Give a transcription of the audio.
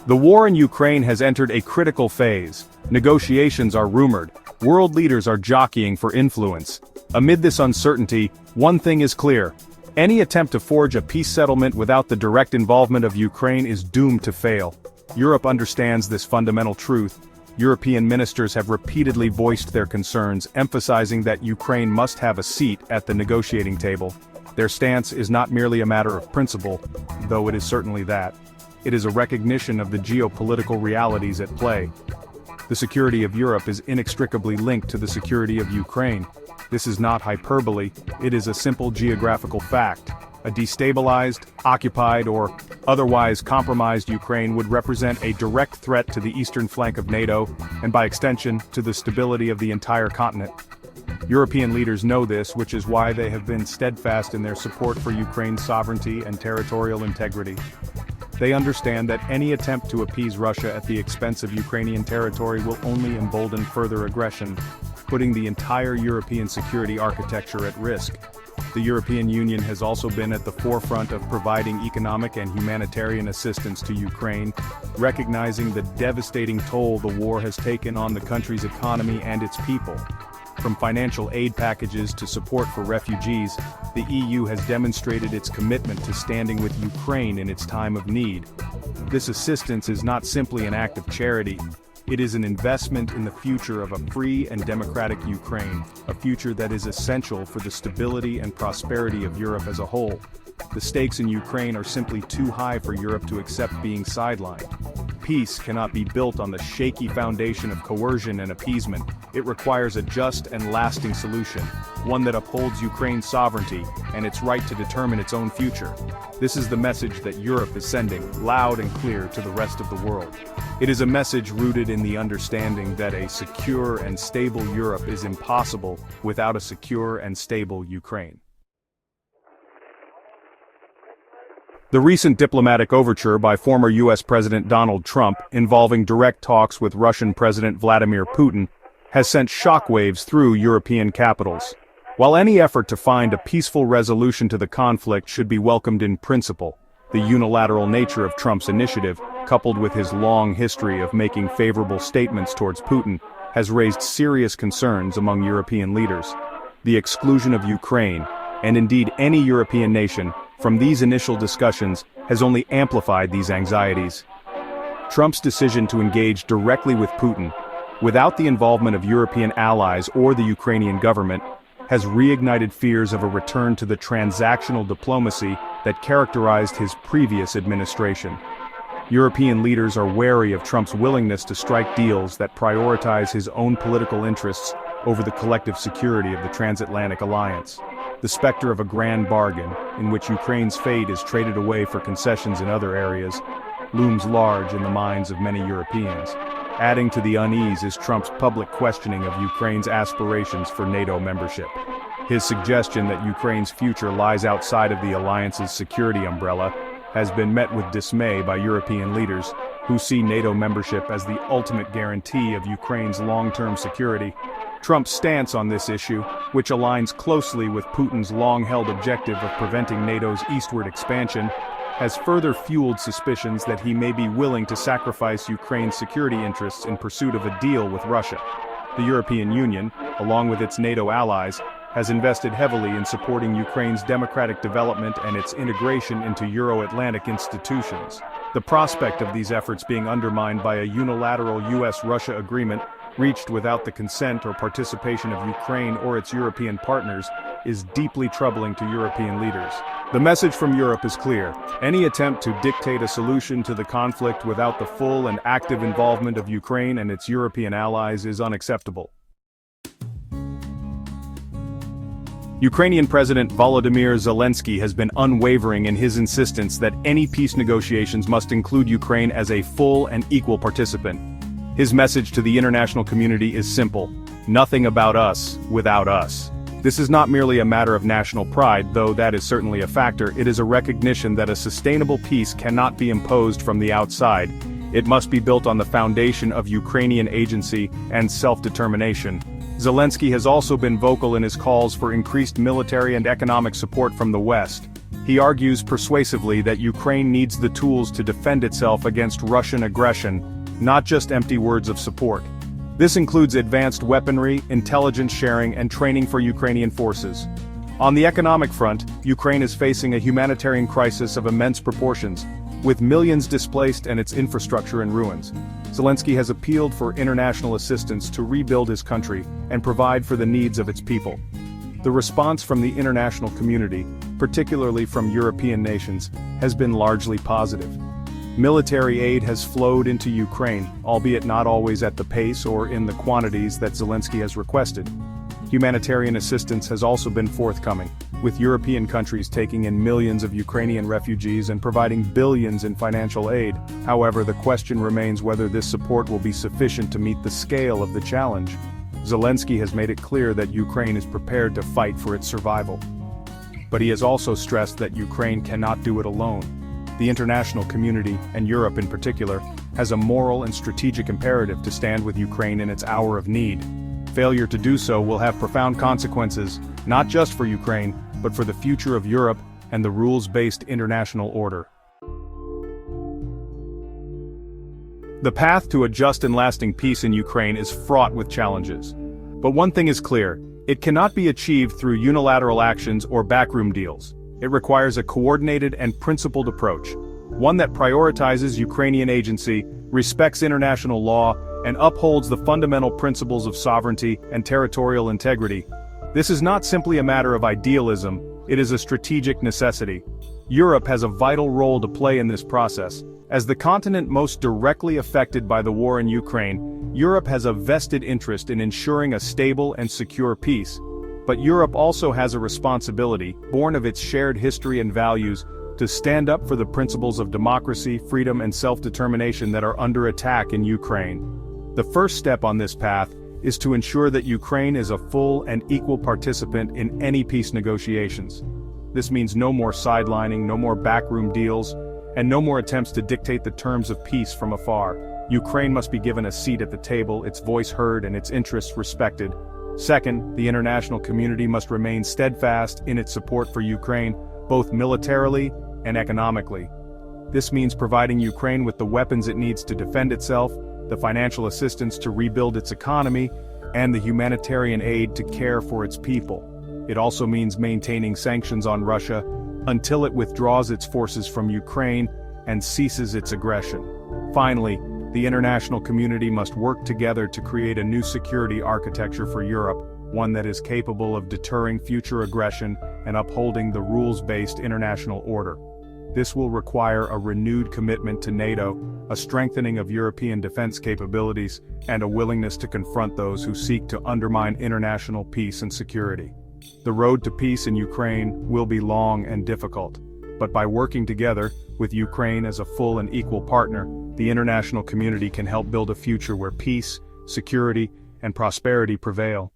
The war in Ukraine has entered a critical phase. Negotiations are rumored. World leaders are jockeying for influence. Amid this uncertainty, one thing is clear. Any attempt to forge a peace settlement without the direct involvement of Ukraine is doomed to fail. Europe understands this fundamental truth. European ministers have repeatedly voiced their concerns, emphasizing that Ukraine must have a seat at the negotiating table. Their stance is not merely a matter of principle, though it is certainly that. It is a recognition of the geopolitical realities at play. The security of Europe is inextricably linked to the security of Ukraine. This is not hyperbole, it is a simple geographical fact. A destabilized, occupied, or otherwise compromised Ukraine would represent a direct threat to the eastern flank of NATO, and by extension, to the stability of the entire continent. European leaders know this, which is why they have been steadfast in their support for Ukraine's sovereignty and territorial integrity. They understand that any attempt to appease Russia at the expense of Ukrainian territory will only embolden further aggression, putting the entire European security architecture at risk. The European Union has also been at the forefront of providing economic and humanitarian assistance to Ukraine, recognizing the devastating toll the war has taken on the country's economy and its people. From financial aid packages to support for refugees, the EU has demonstrated its commitment to standing with Ukraine in its time of need. This assistance is not simply an act of charity. It is an investment in the future of a free and democratic Ukraine, a future that is essential for the stability and prosperity of Europe as a whole. The stakes in Ukraine are simply too high for Europe to accept being sidelined. Peace cannot be built on the shaky foundation of coercion and appeasement. It requires a just and lasting solution, one that upholds Ukraine's sovereignty and its right to determine its own future. This is the message that Europe is sending, loud and clear, to the rest of the world. It is a message rooted in the understanding that a secure and stable Europe is impossible without a secure and stable Ukraine. The recent diplomatic overture by former U.S. President Donald Trump involving direct talks with Russian President Vladimir Putin has sent shockwaves through European capitals. While any effort to find a peaceful resolution to the conflict should be welcomed in principle, the unilateral nature of Trump's initiative, coupled with his long history of making favorable statements towards Putin, has raised serious concerns among European leaders. The exclusion of Ukraine, and indeed any European nation, from these initial discussions has only amplified these anxieties. Trump's decision to engage directly with Putin, without the involvement of European allies or the Ukrainian government, has reignited fears of a return to the transactional diplomacy that characterized his previous administration. European leaders are wary of Trump's willingness to strike deals that prioritize his own political interests over the collective security of the transatlantic alliance. The specter of a grand bargain, in which Ukraine's fate is traded away for concessions in other areas, looms large in the minds of many Europeans. Adding to the unease is Trump's public questioning of Ukraine's aspirations for NATO membership. His suggestion that Ukraine's future lies outside of the alliance's security umbrella has been met with dismay by European leaders, who see NATO membership as the ultimate guarantee of Ukraine's long-term security. Trump's stance on this issue, which aligns closely with Putin's long-held objective of preventing NATO's eastward expansion, has further fueled suspicions that he may be willing to sacrifice Ukraine's security interests in pursuit of a deal with Russia. The European Union, along with its NATO allies, has invested heavily in supporting Ukraine's democratic development and its integration into Euro-Atlantic institutions. The prospect of these efforts being undermined by a unilateral US-Russia agreement reached without the consent or participation of Ukraine or its European partners is deeply troubling to European leaders. The message from Europe is clear. Any attempt to dictate a solution to the conflict without the full and active involvement of Ukraine and its European allies is unacceptable. Ukrainian President Volodymyr Zelensky has been unwavering in his insistence that any peace negotiations must include Ukraine as a full and equal participant. His message to the international community is simple: nothing about us without us. This is not merely a matter of national pride, though that is certainly a factor. It is a recognition that a sustainable peace cannot be imposed from the outside. It must be built on the foundation of Ukrainian agency and self-determination. Zelensky has also been vocal in his calls for increased military and economic support from the West. He argues persuasively that Ukraine needs the tools to defend itself against Russian aggression, not just empty words of support. This includes advanced weaponry, intelligence sharing, and training for Ukrainian forces. On the economic front, Ukraine is facing a humanitarian crisis of immense proportions, with millions displaced and its infrastructure in ruins. Zelensky has appealed for international assistance to rebuild his country and provide for the needs of its people. The response from the international community, particularly from European nations, has been largely positive. Military aid has flowed into Ukraine, albeit not always at the pace or in the quantities that Zelensky has requested. Humanitarian assistance has also been forthcoming, with European countries taking in millions of Ukrainian refugees and providing billions in financial aid. However, the question remains whether this support will be sufficient to meet the scale of the challenge. Zelensky has made it clear that Ukraine is prepared to fight for its survival. But he has also stressed that Ukraine cannot do it alone. The international community, and Europe in particular, has a moral and strategic imperative to stand with Ukraine in its hour of need. Failure to do so will have profound consequences, not just for Ukraine, but for the future of Europe and the rules-based international order. The path to a just and lasting peace in Ukraine is fraught with challenges. But one thing is clear, it cannot be achieved through unilateral actions or backroom deals. It requires a coordinated and principled approach, one that prioritizes Ukrainian agency, respects international law, and upholds the fundamental principles of sovereignty and territorial integrity. This is not simply a matter of idealism, it is a strategic necessity. Europe has a vital role to play in this process. As the continent most directly affected by the war in Ukraine, Europe has a vested interest in ensuring a stable and secure peace. But Europe also has a responsibility, born of its shared history and values, to stand up for the principles of democracy, freedom, and self-determination that are under attack in Ukraine. The first step on this path is to ensure that Ukraine is a full and equal participant in any peace negotiations. This means no more sidelining, no more backroom deals, and no more attempts to dictate the terms of peace from afar. Ukraine must be given a seat at the table, its voice heard, and its interests respected. Second, the international community must remain steadfast in its support for Ukraine, both militarily and economically. This means providing Ukraine with the weapons it needs to defend itself, the financial assistance to rebuild its economy, and the humanitarian aid to care for its people. It also means maintaining sanctions on Russia until it withdraws its forces from Ukraine and ceases its aggression. Finally, the international community must work together to create a new security architecture for Europe, one that is capable of deterring future aggression and upholding the rules-based international order. This will require a renewed commitment to NATO, a strengthening of European defense capabilities, and a willingness to confront those who seek to undermine international peace and security. The road to peace in Ukraine will be long and difficult, but by working together, with Ukraine as a full and equal partner, the international community can help build a future where peace, security, and prosperity prevail.